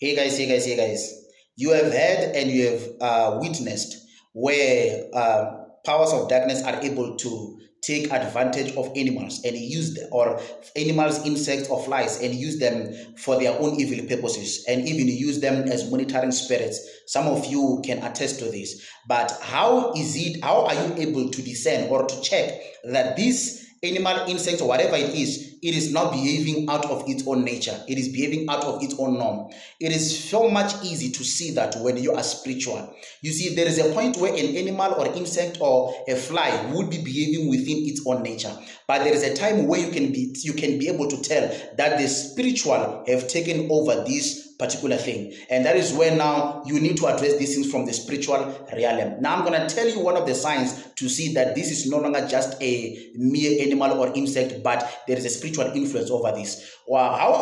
Hey guys. You have heard and you have witnessed where powers of darkness are able to take advantage of animals and use them, or animals, insects, or flies, and use them for their own evil purposes, and even use them as monitoring spirits. Some of you can attest to this. But how are you able to discern or to check that this animal, insect, or whatever it is not behaving out of its own nature? It is behaving out of its own norm. It is so much easy to see that when you are spiritual. You see, there is a point where an animal or insect or a fly would be behaving within its own nature. But there is a time where you can be able to tell that the spiritual have taken over this particular thing. And that is where now you need to address these things from the spiritual realm. Now I'm going to tell you one of the signs to see that this is no longer just a mere animal or insect, but there is a spiritual influence over this. Well, how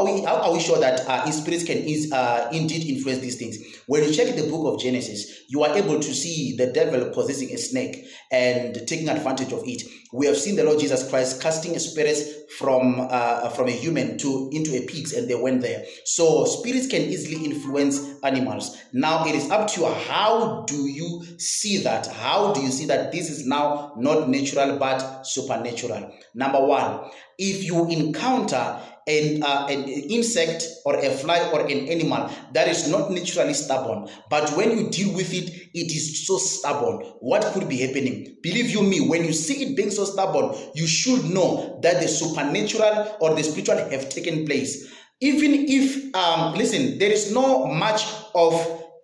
are we sure that spirits can indeed influence these things? When you check the book of Genesis, you are able to see the devil possessing a snake and taking advantage of it. We have seen the Lord Jesus Christ casting spirits from a human into a pig, and they went there. So spirits can easily influence animals. Now it is up to you. How do you see that? How do you see that this is now not natural but supernatural? Number one, if you encounter an insect or a fly or an animal that is not naturally stubborn, but when you deal with it, it is so stubborn, what could be happening? Believe you me, when you see it being so stubborn, you should know that the supernatural or the spiritual have taken place. Even if, listen, there is no much of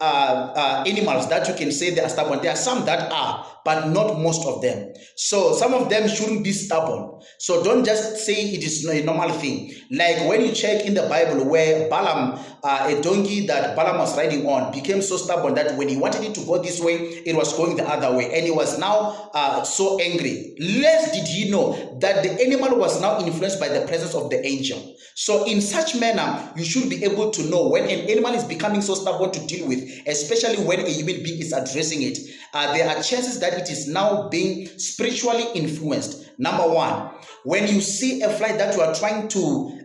animals that you can say they are stubborn. There are some that are, but not most of them. So some of them shouldn't be stubborn. So don't just say it is a normal thing. Like when you check in the Bible where Balaam, a donkey that Balaam was riding on, became so stubborn that when he wanted it to go this way, it was going the other way. And he was now so angry. Lest did he know that the animal was now influenced by the presence of the angel. So in such manner, you should be able to know when an animal is becoming so stubborn to deal with, especially when a human being is addressing it. There are chances that it is now being spiritually influenced. Number one, when you see a fly that you are trying to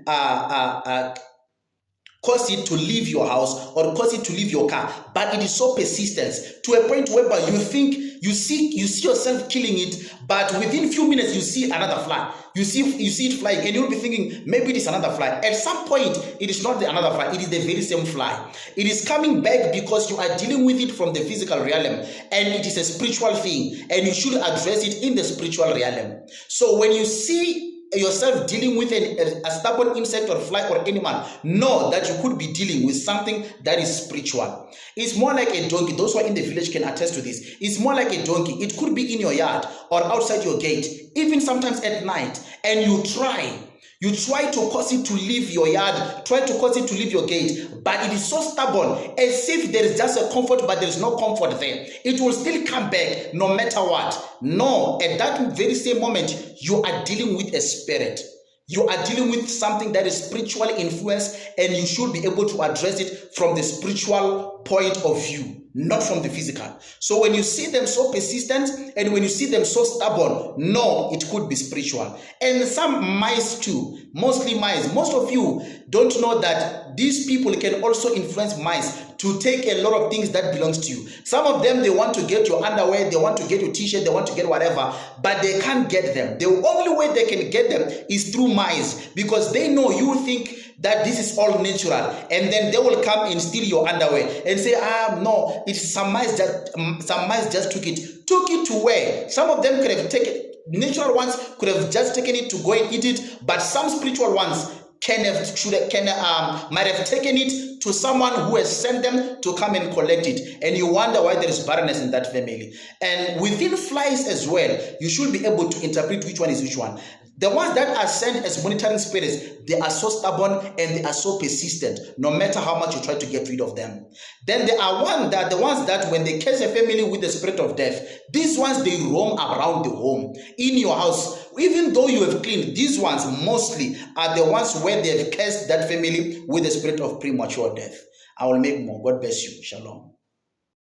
cause it to leave your house or cause it to leave your car, but it is so persistent to a point whereby you think you see yourself killing it, but within few minutes you see another fly. You see it flying, and you'll be thinking maybe it is another fly. At some point, it is not another fly; it is the very same fly. It is coming back because you are dealing with it from the physical realm, and it is a spiritual thing, and you should address it in the spiritual realm. So when you see yourself dealing with a stubborn insect or fly or animal, know that you could be dealing with something that is spiritual. It's more like a donkey. Those who are in the village can attest to this. It's more like a donkey. It could be in your yard or outside your gate, even sometimes at night, and you try to cause it to leave your yard, try to cause it to leave your gate, but it is so stubborn, as if there is just a comfort, but there is no comfort there. It will still come back no matter what. No, at that very same moment, you are dealing with a spirit. You are dealing with something that is spiritually influenced, and you should be able to address it from the spiritual point of view, not from the physical. So when you see them so persistent and when you see them so stubborn, no, it could be spiritual. And some mice too, mostly mice. Most of you don't know that these people can also influence mice to take a lot of things that belongs to you. Some of them, they want to get your underwear, they want to get your t-shirt, they want to get whatever, but they can't get them. The only way they can get them is through mice, because they know you think that this is all natural, and then they will come and steal your underwear and say, no, it's some mice just took it. Took it to where? Some of them could have taken, natural ones could have just taken it to go and eat it, but some spiritual ones might have taken it to someone who has sent them to come and collect it, and you wonder why there is barrenness in that family. And within flies as well, you should be able to interpret which one is which one. The ones that are sent as monitoring spirits, they are so stubborn and they are so persistent, no matter how much you try to get rid of them. Then there are the ones that when they catch a family with the spirit of death, these ones, they roam around the home, in your house. Even though you have cleaned, these ones mostly are the ones where they have cursed that family with the spirit of premature death. I will make more. God bless you. Shalom.